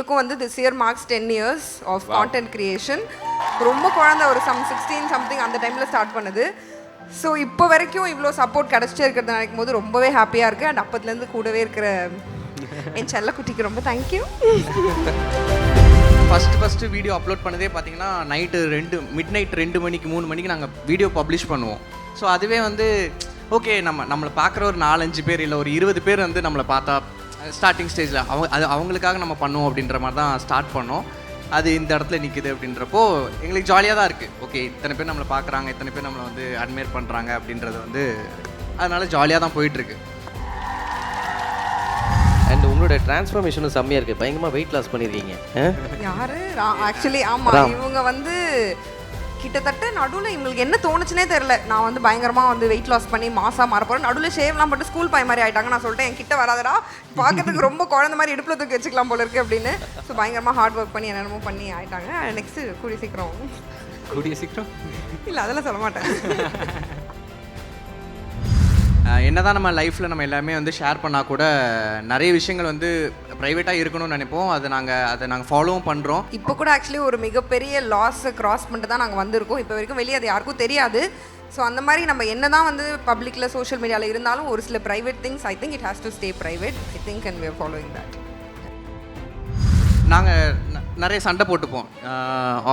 எங்களுக்கும் வந்து this year marks 10 years of content creation. ரொம்ப குழந்தை ஒரு 16 சம்திங் அந்த டைமில் ஸ்டார்ட் பண்ணுது. ஸோ இப்போ வரைக்கும் இவ்வளோ சப்போர்ட் கிடச்சிட்டே இருக்கிறத நினைக்கும் போது ரொம்பவே ஹாப்பியாக இருக்குது. அண்ட் அப்பத்துலேருந்து கூடவே இருக்கிற என் செல்லக்குட்டிக்கு ரொம்ப தேங்க்யூ. ஃபஸ்ட்டு வீடியோ அப்லோட் பண்ணதே பார்த்தீங்கன்னா மிட் நைட் 2 மணிக்கு 3 மணிக்கு நாங்கள் வீடியோ பப்ளிஷ் பண்ணுவோம். ஸோ அதுவே வந்து ஓகே நம்மளை பார்க்குற ஒரு 4-5 பேர் இல்லை ஒரு 20 பேர் வந்து நம்மளை பார்த்தா ஸ்டார்டிங் ஸ்டேஜில் அவங்களுக்காக நம்ம பண்ணுவோம் அப்படின்ற மாதிரி தான் ஸ்டார்ட் பண்ணோம். அது இந்த இடத்துல நிற்குது அப்படின்றப்போ எங்களுக்கு ஜாலியாக தான் இருக்குது. ஓகே இத்தனை பேர் நம்மளை பார்க்குறாங்க, இத்தனை பேர் நம்மளை வந்து அட்மையர் பண்ணுறாங்க அப்படின்றது வந்து அதனால ஜாலியாக தான் போயிட்டுருக்கு. அண்ட் உங்களோட டிரான்ஸ்ஃபர்மேஷனும் செம்மையாக இருக்குது. பயங்கரமாக வெயிட் லாஸ் பண்ணியிருக்கீங்க. யார் ஆக்சுவலி ஆமாம், இவங்க வந்து கிட்டத்தட்ட நடுவில் இவங்களுக்கு என்ன தோணுச்சுனே தெரில. நான் வந்து பயங்கரமாக வந்து வெயிட் லாஸ் பண்ணி மாசாக மாறப்போகிறேன். நடுவில் ஷேவ்லாம் போட்டு ஸ்கூல் பாய் மாதிரி ஆகிட்டாங்க. நான் சொல்லிட்டேன் என் கிட்ட வராதடா, பார்க்கறதுக்கு ரொம்ப குழந்த மாதிரி இடுப்பில் தூக்கி வச்சுக்கலாம் போல இருக்குது அப்படின்னு. ஸோ பயங்கரமாக ஹார்ட் ஒர்க் பண்ணி என்னென்னமோ பண்ணி ஆகிட்டாங்க. நெக்ஸ்ட்டு கூடிய சீக்கிரம் இல்லை அதெல்லாம் சொல்ல மாட்டேன். என்னதான் நம்ம லைஃப்பில் நம்ம எல்லாமே வந்து ஷேர் பண்ணால் கூட நிறைய விஷயங்கள் வந்து ப்ரைவேட்டாக இருக்கணும்னு நினைப்போம். அதை நாங்கள் ஃபாலோவும் பண்ணுறோம். இப்போ கூட ஆக்சுவலி ஒரு மிகப்பெரிய லாஸை கிராஸ் பண்ணிட்டு தான் நாங்கள் வந்திருக்கோம். இப்போ வரைக்கும் வெளியே அது யாருக்கும் தெரியாது. ஸோ அந்த மாதிரி நம்ம என்ன தான் வந்து பப்ளிக்கில் சோஷியல் மீடியாவில் இருந்தாலும் ஒரு சில private things I think it has to stay private. I think and we are following that. நாங்கள் நிறைய சண்டை போட்டுப்போம்.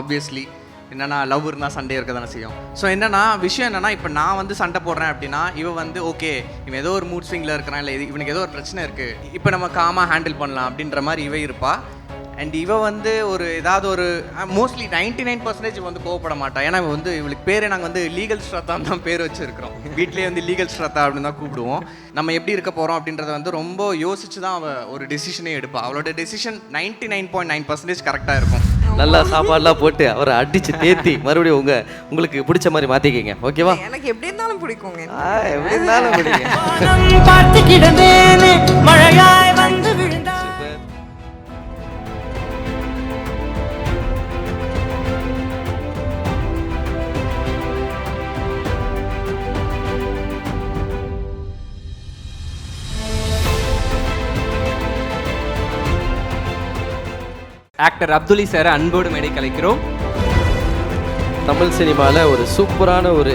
ஆப்வியஸ்லி என்னென்னா லவ் இருந்தால் சண்டே இருக்க தானே செய்யும். ஸோ என்னென்னா விஷயம் என்னென்னா இப்போ நான் வந்து சண்டை போடுறேன் அப்படின்னா இவன் வந்து ஓகே இவன் ஏதோ ஒரு மூட் ஸ்விங்கில் இருக்கிறான், இல்லை இவனுக்கு ஏதோ ஒரு பிரச்சனை இருக்குது, இப்போ நம்ம காமாக ஹேண்டில் பண்ணலாம் அப்படின்ற மாதிரி இவ இருப்பா. அண்ட் இவ வந்து ஏதாவது ஒரு மோஸ்ட்லி 99% வந்து கோவப்பட மாட்டான். ஏன்னா வந்து இவளுக்கு பேரே நாங்கள் வந்து லீகல் ஸ்ரத்தான்னு தான் பேர் வச்சுருக்கிறோம். வீட்லேயே வந்து லீகல் ஸ்ரத்தா அப்படின்னு தான் கூப்பிடுவோம். நம்ம எப்படி இருக்க போகிறோம் அப்படின்றத வந்து ரொம்ப யோசிச்சு தான் அவள் ஒரு டெசிஷனே எடுப்பாள். அவளோட டெசிஷன் 99.9% கரெக்டாக இருக்கும். நல்லா சாப்பாடுலாம் போட்டு அவரை அடிச்சு தேத்தி மறுபடியும் உங்களுக்கு பிடிச்ச மாதிரி மாற்றிக்கிங்க. ஓகேவா? எனக்கு எப்படி இருந்தாலும் பிடிக்குங்க. எப்படி இருந்தாலும் பிடிக்கும். ஆக்டர் அப்துல்லி சாரை அன்போடு மேடை கலைக்கிறோம். தமிழ் சினிமாவில் ஒரு சூப்பரான ஒரு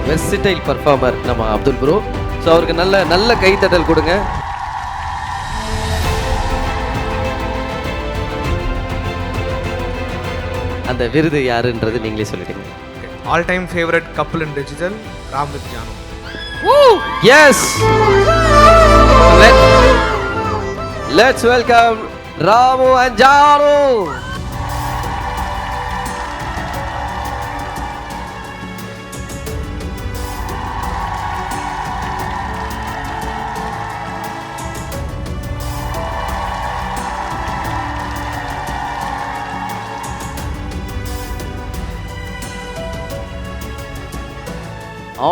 வெர்சிடைல் பர்ஃபார்மர் நம்ம அப்துல் ப்ரோ. ஸோ அவருக்கு நல்ல கைத்தட்டல் கொடுங்க. அந்த விருது யாருன்றது நீங்களே சொல்லிட்டீங்க. All time favourite couple in digital Ram with Janu. Yes, let's welcome Ramu and Janu.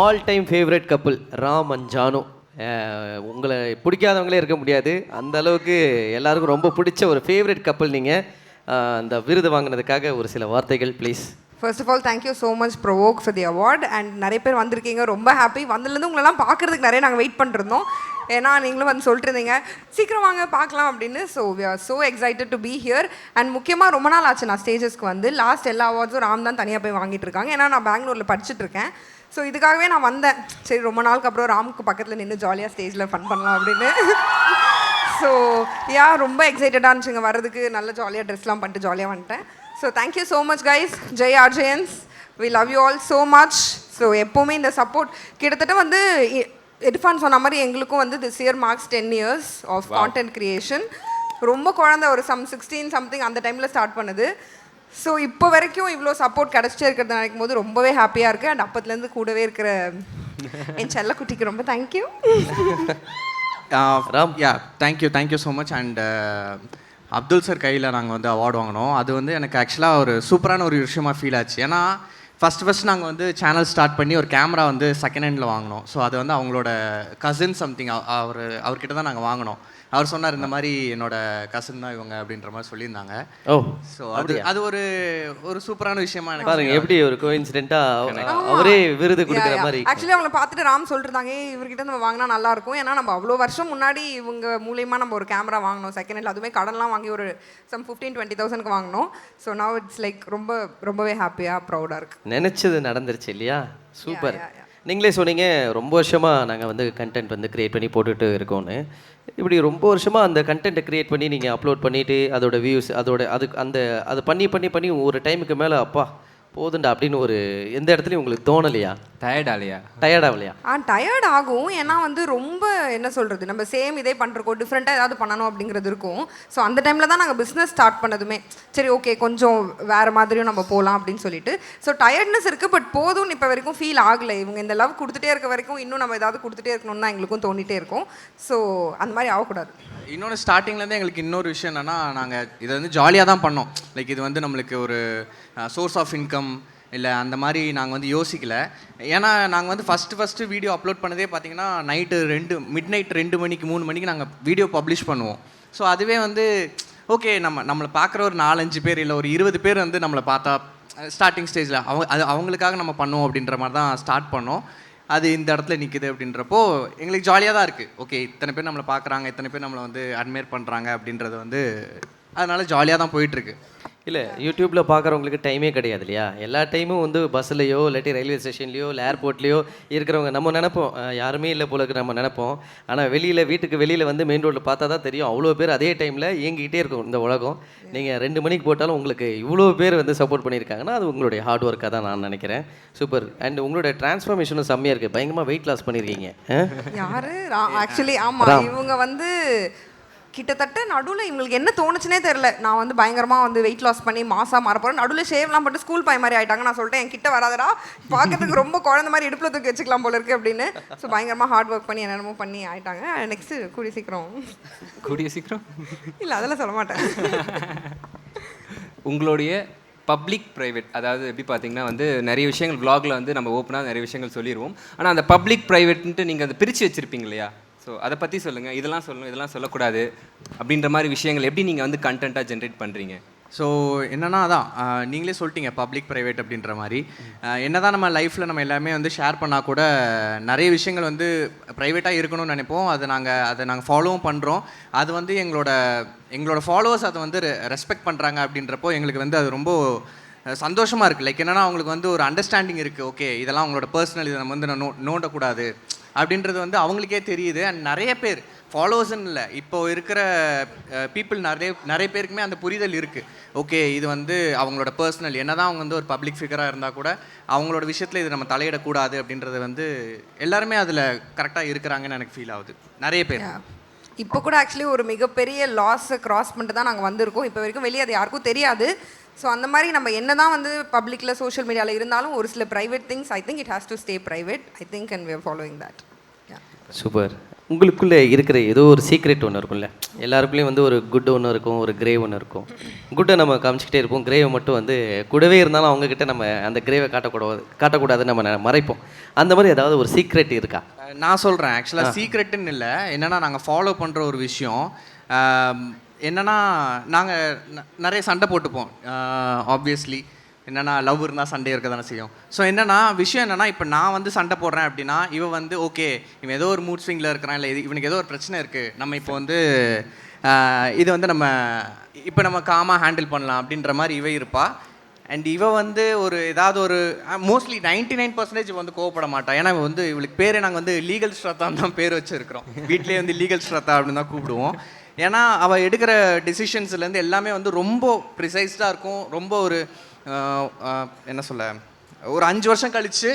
All time favourite couple Ram and Janu. உங்களை பிடிக்காதவங்களே இருக்க முடியாது, அந்த அளவுக்கு எல்லாருக்கும் ரொம்ப பிடிச்ச ஒரு ஃபேவரட் கப்பல் நீங்கள். அந்த விருது வாங்கினதுக்காக ஒரு சில வார்த்தைகள் please. First of all thank you so much provoke for the award. And நிறைய பேர் வந்திருக்கீங்க, ரொம்ப ஹாப்பி. வந்ததுலேருந்து உங்களெல்லாம் பார்க்குறதுக்கு நிறைய நாங்கள் வெயிட் பண்ணிருந்தோம். ஏன்னா நீங்களும் வந்து சொல்லிட்டு இருந்தீங்க சீக்கிரம் வாங்க பார்க்கலாம் அப்படின்னு. So we are so excited to be here. And முக்கியமாக ரொம்ப நாள் ஆச்சு நான் ஸ்டேஜஸ்க்கு வந்து. லாஸ்ட் எல்லா அவார்ட்ஸும் ராம் தான் தனியாக போய் வாங்கிட்டு இருக்காங்க. ஏன்னா நான் பெங்களூரில் படிச்சுட்டு இருக்கேன். ஸோ இதுக்காகவே நான் வந்தேன். சரி ரொம்ப நாளுக்கு அப்புறம் ராமுக்கு பக்கத்தில் நின்று ஜாலியாக ஸ்டேஜில் ஃபன் பண்ணலாம் அப்படின்னு. ஸோ ரொம்ப எக்ஸைட்டடாக இருந்துச்சுங்க வர்றதுக்கு. நல்ல ஜாலியாக ட்ரெஸ்லாம் பண்ணிட்டு ஜாலியாக வந்துட்டேன். So thank you so much guys. Jai ஆர்ஜெயன்ஸ், we love you all so much. So எப்போவுமே இந்த சப்போர்ட் கிட்டத்தட்ட வந்து இர்ஃபான் சொன்ன மாதிரி எங்களுக்கும் வந்து this year marks 10 years of content creation. ரொம்ப குழந்தை ஒரு 16 சம்திங் அந்த டைமில் ஸ்டார்ட் பண்ணுது. ஸோ இப்போ வரைக்கும் இவ்வளோ சப்போர்ட் கிடச்சிட்டே இருக்கிறத நினைக்கும் போது ரொம்பவே ஹாப்பியாக இருக்குது. அண்ட் அப்பத்துலேருந்து கூடவே இருக்கிற என் செல்லக்குட்டிக்கு ரொம்ப thank you. Ram thank you so much. And Abdul sir கையில் நாங்கள் வந்து அவார்டு வாங்கினோம். அது வந்து எனக்கு ஆக்சுவலாக ஒரு சூப்பரான ஒரு விஷயமாக ஃபீல் ஆச்சு. ஏன்னா ஃபஸ்ட் நாங்கள் வந்து சேனல் ஸ்டார்ட் பண்ணி ஒரு கேமரா வந்து செகண்ட் ஹேண்டில் வாங்கினோம். ஸோ அது வந்து அவங்களோட கசின் சம்திங் அவர்கிட்ட தான் நாங்கள் வாங்கினோம். அவர் சொன்னார் இந்த மாதிரி என்னோட கசின் தான் இவங்க அப்படின்ற மாதிரி சொல்லியிருந்தாங்க. ஓ, ஸோ அது ஒரு சூப்பரான விஷயமா எனக்கு பாருங்க எப்படி ஒரு கோஇன்சிடென்ட்டா அவரே விருது கொடுக்குற மாதிரி. ஆக்சுவலி அவங்கள பார்த்துட்டு ராம் சொல்லிருந்தாங்க இவர்கிட்ட நம்ம வாங்கினா நல்லா இருக்கும். ஏன்னா நம்ம அவ்வளோ வருஷம் முன்னாடி இவங்க மூலியமா நம்ம ஒரு கேமரா வாங்கினோம் செகண்ட் ஹேண்டில். அதுவுமே கடன்லாம் வாங்கி ஒரு சம் 15-20,000க்கு வாங்கினோம். ஸோ நவ் இட்ஸ் லைக் ரொம்பவே ஹாப்பியாக ப்ரௌடாக இருக்குது. நினைச்சது நடந்துருச்சு இல்லையா? சூப்பர். நீங்களே சொன்னீங்க ரொம்ப வருஷமாக நாங்கள் வந்து கண்டென்ட் வந்து க்ரியேட் பண்ணி போட்டுட்டு இருக்கோன்னு. இப்படி ரொம்ப வருஷமாக அந்த கண்டென்ட்டை க்ரியேட் பண்ணி நீங்கள் அப்லோட் பண்ணிவிட்டு அதோட வியூஸ் அது பண்ணி ஒரு டைமுக்கு மேலே அப்பா போதுண்டா அப்படின்னு ஒரு எந்த இடத்துலையும் உங்களுக்கு தோணலையா? டயர்டாகலையா? டயர்ட் ஆகும். ஏன்னா வந்து ரொம்ப என்ன சொல்கிறது, நம்ம சேம் இதே பண்ணுறோம், டிஃப்ரெண்ட்டாக ஏதாவது பண்ணணும் அப்படிங்கிறது இருக்கும். ஸோ அந்த டைமில் தான் நாங்கள் பிஸ்னஸ் ஸ்டார்ட் பண்ணதுமே. சரி ஓகே கொஞ்சம் வேறு மாதிரியும் நம்ம போகலாம் அப்படின்னு சொல்லிட்டு. ஸோ டயர்ட்னஸ் இருக்குது, பட் போதும்னு இப்போ வரைக்கும் ஃபீல் ஆகலை. இவங்க இந்த லவ் கொடுத்துட்டே இருக்க வரைக்கும் இன்னும் நம்ம ஏதாவது கொடுத்துட்டே இருக்கணும்னு தான் எங்களுக்கும் தோண்டிகிட்டே இருக்கும். ஸோ அந்த மாதிரி ஆகக்கூடாது. இன்னொன்று ஸ்டார்டிங்லேருந்து எங்களுக்கு இன்னொரு விஷயம் என்னென்னா, நாங்கள் இதை வந்து ஜாலியாக தான் பண்ணோம். லைக் இது வந்து நம்மளுக்கு ஒரு சோர்ஸ் ஆஃப் இன்கம் இல்லை அந்த மாதிரி நாங்கள் வந்து யோசிக்கல. ஏன்னா நாங்கள் வந்து ஃபஸ்ட்டு வீடியோ அப்லோட் பண்ணதே பார்த்தீங்கன்னா மிட் நைட் 2 மணிக்கு 3 மணிக்கு நாங்கள் வீடியோ பப்ளிஷ் பண்ணுவோம். ஸோ அதுவே வந்து ஓகே நம்மளை பார்க்குற ஒரு 4-5 பேர் இல்லை ஒரு 20 பேர் வந்து நம்மளை பார்த்தா ஸ்டார்டிங் ஸ்டேஜில் அவங்களுக்காக நம்ம பண்ணுவோம் அப்படின்ற மாதிரி தான் ஸ்டார்ட் பண்ணோம். அது இந்த இடத்துல நிற்குது அப்படின்றப்போ எங்களுக்கு ஜாலியாக தான் இருக்குது. ஓகே இத்தனை பேர் நம்மளை பார்க்குறாங்க, இத்தனை பேர் நம்மளை வந்து அட்மையர் பண்ணுறாங்க அப்படின்றது வந்து அதனால் ஜாலியாக தான் போயிட்டுருக்கு. இல்லை யூடியூப்பில் பார்க்குறவங்களுக்கு டைமே கிடையாது இல்லையா? எல்லா டைமும் வந்து பஸ்ஸுலையோ இல்லாட்டி ரயில்வே ஸ்டேஷன்லையோ இல்லை ஏர்போர்ட்லேயோ இருக்கிறவங்க நம்ம நினைப்போம் யாருமே இல்லை போலக்கு நம்ம நினைப்போம். ஆனால் வீட்டுக்கு வெளியில் வந்து மெயின் ரோட்டில் பார்த்தா தான் தெரியும் அவ்வளோ பேர் அதே டைமில் இயங்கிக்கிட்டே இருக்கும் இந்த உலகம். நீங்கள் 2 மணிக்கு போட்டாலும் உங்களுக்கு இவ்வளோ பேர் வந்து சப்போர்ட் பண்ணியிருக்காங்கன்னா அது உங்களுடைய ஹார்ட் ஒர்க்காக தான் நான் நினைக்கிறேன். சூப்பர். அண்ட் உங்களுடைய டிரான்ஸ்ஃபர்மேஷனும் செம்மையாக இருக்குது. பயங்கரமாக வெயிட் லாஸ் பண்ணியிருக்கீங்க. யார் ஆக்சுவலி ஆமாம் இவங்க வந்து கிட்டத்தட்ட நடுவில் இவங்களுக்கு என்ன தோணுச்சுனே தெரில. நான் வந்து பயங்கரமாக வந்து வெயிட் லாஸ் பண்ணி மாசாக மாற போகிறேன். நடுவில் ஷேவ்லாம் பண்ணிட்டு ஸ்கூல் பாய் மாதிரி ஆகிட்டாங்க. நான் சொல்லிட்டேன் என் கிட்ட வராதடா, பார்க்கறதுக்கு ரொம்ப குழந்த மாதிரி இடுப்பில் தூக்கி வச்சுக்கலாம் போல இருக்குது அப்படின்னு. ஸோ பயங்கரமாக ஹார்ட் ஒர்க் பண்ணி என்னென்னமோ பண்ணி ஆகிட்டாங்க. நெக்ஸ்ட்டு கூடிய சீக்கிரம் இல்லை அதெல்லாம் சொல்ல மாட்டேன். உங்களுடைய பப்ளிக் ப்ரைவேட், அதாவது எப்படி பார்த்தீங்கன்னா வந்து நிறைய விஷயங்கள் vlogல வந்து நம்ம ஓப்பனாக நிறைய விஷயங்கள் சொல்லிடுவோம். ஆனால் அந்த பப்ளிக் ப்ரைவேட்ன்ட்டு நீங்கள் அதை பிரித்து வச்சுருப்பீங்க இல்லையா? ஸோ அதை பற்றி சொல்லுங்கள். இதெல்லாம் சொல்லணும், இதெல்லாம் சொல்லக்கூடாது அப்படின்ற மாதிரி விஷயங்கள் எப்படி நீங்கள் வந்து கண்டென்ட்டாக ஜென்ரேட் பண்ணுறீங்க? ஸோ என்னென்னா அதான் நீங்களே சொல்லிட்டீங்க பப்ளிக் ப்ரைவேட் அப்படின்ற மாதிரி. என்ன தான் நம்ம லைஃப்பில் நம்ம எல்லாமே வந்து ஷேர் பண்ணால் கூட நிறைய விஷயங்கள் வந்து ப்ரைவேட்டாக இருக்கணும்னு நினைப்போம். அதை நாங்கள் ஃபாலோவும் பண்ணுறோம். அது வந்து எங்களோட ஃபாலோவர்ஸ் அதை வந்து ரெஸ்பெக்ட் பண்ணுறாங்க அப்படின்றப்போ எங்களுக்கு வந்து அது ரொம்ப சந்தோஷமாக இருக்குது. லைக் என்னென்னா அவங்களுக்கு வந்து ஒரு அண்டர்ஸ்டாண்டிங் இருக்குது. ஓகே இதெல்லாம் அவங்களோட பர்சனல், இதை நம்ம வந்து நோண்டக்கூடாது அப்படின்றது வந்து அவங்களுக்கே தெரியுது. அண்ட் நிறைய பேர் ஃபாலோவர்ஸ்ன்னு இல்லை, இப்போ இருக்கிற பீப்புள் நிறைய பேருக்குமே அந்த புரிதல் இருக்குது. ஓகே இது வந்து அவங்களோட பர்சனல், என்ன தான் அவங்க வந்து ஒரு பப்ளிக் ஃபிகராக இருந்தால் கூட அவங்களோட விஷயத்தில் இது நம்ம தலையிடக்கூடாது அப்படின்றது வந்து எல்லாருமே அதில் கரெக்டாக இருக்கிறாங்கன்னு எனக்கு ஃபீல் ஆகுது. நிறைய பேர் இப்போ கூட ஆக்சுவலி ஒரு மிகப்பெரிய லாஸை கிராஸ் பண்ணிட்டு தான் நாங்கள் வந்திருக்கோம். இப்போ வரைக்கும் வெளியே அது யாருக்கும் தெரியாது. ஸோ அந்த மாதிரி நம்ம என்ன தான் வந்து பப்ளிக்கில் சோஷியல் மீடியாவில் இருந்தாலும் ஒரு சில private things I think it has to stay private. I think and we are following that. Super. உங்களுக்குள்ளே இருக்கிற ஏதோ ஒரு சீக்ரெட் ஒன்று இருக்கும்ல, எல்லாருக்குள்ளேயும் வந்து ஒரு குட் ஒன்று இருக்கும், ஒரு கிரே ஒன்று இருக்கும். குட்டை நம்ம காமிச்சிக்கிட்டே இருப்போம், கிரேவை மட்டும் வந்து கூடவே இருந்தாலும் அவங்கக்கிட்ட நம்ம அந்த கிரேவை காட்டக்கூடாதுன்னு நம்ம மறைப்போம். அந்த மாதிரி ஏதாவது ஒரு சீக்ரெட் இருக்கா? நான் சொல்கிறேன். ஆக்சுவலாக சீக்ரெட்டுன்னு இல்லை, என்னென்னா நாங்கள் ஃபாலோ பண்ணுற ஒரு விஷயம் என்னென்னா நாங்கள் நிறைய சண்டை போட்டுப்போம். ஆப்வியஸ்லி என்னென்னா லவ் இருந்தால் சண்டே இருக்க தானே செய்யும். ஸோ என்னென்னா விஷயம் என்னென்னா இப்போ நான் வந்து சண்டை போடுறேன் அப்படின்னா இவன் வந்து ஓகே இவன் ஏதோ ஒரு மூட் ஸ்விங்கில் இருக்கிறான், இல்லை இவனுக்கு ஏதோ ஒரு பிரச்சனை இருக்குது, நம்ம இப்போ வந்து இது வந்து நம்ம காமாக ஹேண்டில் பண்ணலாம் அப்படின்ற மாதிரி இவ இருப்பா. அண்ட் இவ வந்து ஏதாவது ஒரு மோஸ்ட்லி 99% வந்து கோவப்பட மாட்டான். ஏன்னா வந்து இவளுக்கு பேரே நாங்கள் வந்து லீகல் ஸ்ரத்தான்னு தான் பேர் வச்சுருக்கிறோம். வீட்டிலே வந்து லீகல் ஸ்ரத்தா அப்படின்னு தான் கூப்பிடுவோம். ஏன்னா அவள் எடுக்கிற டிசிஷன்ஸ்லேருந்து எல்லாமே வந்து ரொம்ப ப்ரிசைஸ்டாக இருக்கும். ரொம்ப என்ன சொல்ல, ஒரு 5 வருஷம் கழித்து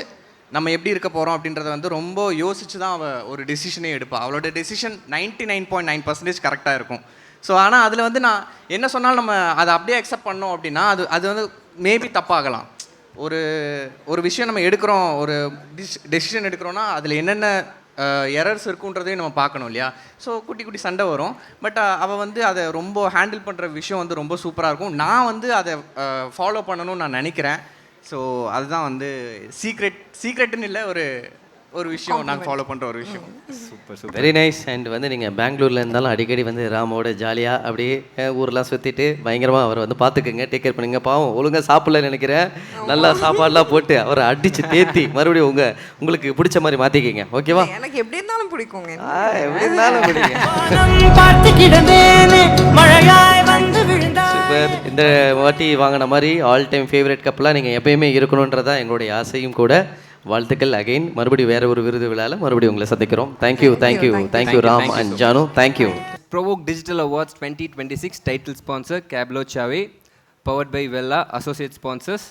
நம்ம எப்படி இருக்க போகிறோம் அப்படின்றத வந்து ரொம்ப யோசித்து தான் அவள் ஒரு டெசிஷனே எடுப்பாள். அவளோட டெசிஷன் 99.9% கரெக்டாக இருக்கும். ஸோ ஆனால் அதில் வந்து நான் என்ன சொன்னாலும் நம்ம அதை அப்படியே அக்செப்ட் பண்ணோம் அப்படின்னா அது வந்து மேபி தப்பாகலாம். ஒரு விஷயம் நம்ம எடுக்கிறோம், ஒரு டெசிஷன் எடுக்கிறோன்னா அதில் என்னென்ன எரர்ஸ் இருக்குன்றதையும் நம்ம பார்க்கணும் இல்லையா? ஸோ குட்டி சண்டை வரும். பட் அவள் வந்து அதை ரொம்ப ஹேண்டில் பண்ணுற விஷயம் வந்து ரொம்ப சூப்பராக இருக்கும். நான் வந்து அதை ஃபாலோ பண்ணணும்னு நான் நினைக்கிறேன். ஸோ அதுதான் வந்து சீக்ரெட்னு இல்லை, ஒரு விஷயம் நாங்கள் ஃபாலோ பண்ணுற ஒரு விஷயம். Super super. Very nice. And வந்து நீங்கள் பெங்களூரில் இருந்தாலும் அடிக்கடி வந்து ராமோட ஜாலியாக அப்படியே ஊரெலாம் சுற்றிட்டு பயங்கரமாக அவரை வந்து பார்த்துக்குங்க, டேக் கேர் பண்ணுங்க. பாவம் ஒழுங்காக சாப்பிடலன்னு நினைக்கிறேன். நல்லா சாப்பாடுலாம் போட்டு அவரை அடித்து தேத்தி மறுபடியும் உங்களுக்கு பிடிச்ச மாதிரி மாற்றிக்கிங்க. ஓகேவா? எனக்கு எப்படி இருந்தாலும் பிடிக்குங்க. எப்படி இருந்தாலும் பிடிக்கும். சூப்பர். இந்த வாட்டி வாங்கின மாதிரி ஆல் டைம் ஃபேவரட் கப்பலாக நீங்கள் எப்பயுமே இருக்கணுன்றதான் எங்களுடைய ஆசையும் கூட. வாழ்த்துக்கள் அகைன். மறுபடியும் வேற ஒரு விருது விழாவில் மறுபடியும் உங்களை சந்திக்கிறோம். Thank you Ram and Janu. Thank you. Provoke Digital Awards 2026 title sponsor Cablo Chave, powered by Vella. Associate sponsors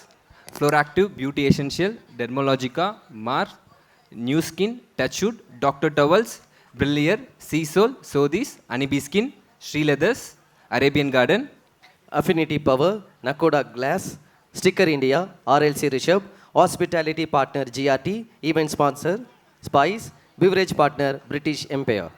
Floractive, Beauty Essential, Dermalogica, Mar, New Skin, Touchwood, Dr. Towels, Brillier, Sea Soul, Sodis, Anibi Skin, Sri Leathers, Arabian Garden, Affinity Power, Nakoda Glass, Sticker India, RLC Rishabh, Hospitality Partner GRT, Event Sponsor Spice, Beverage Partner British Empire.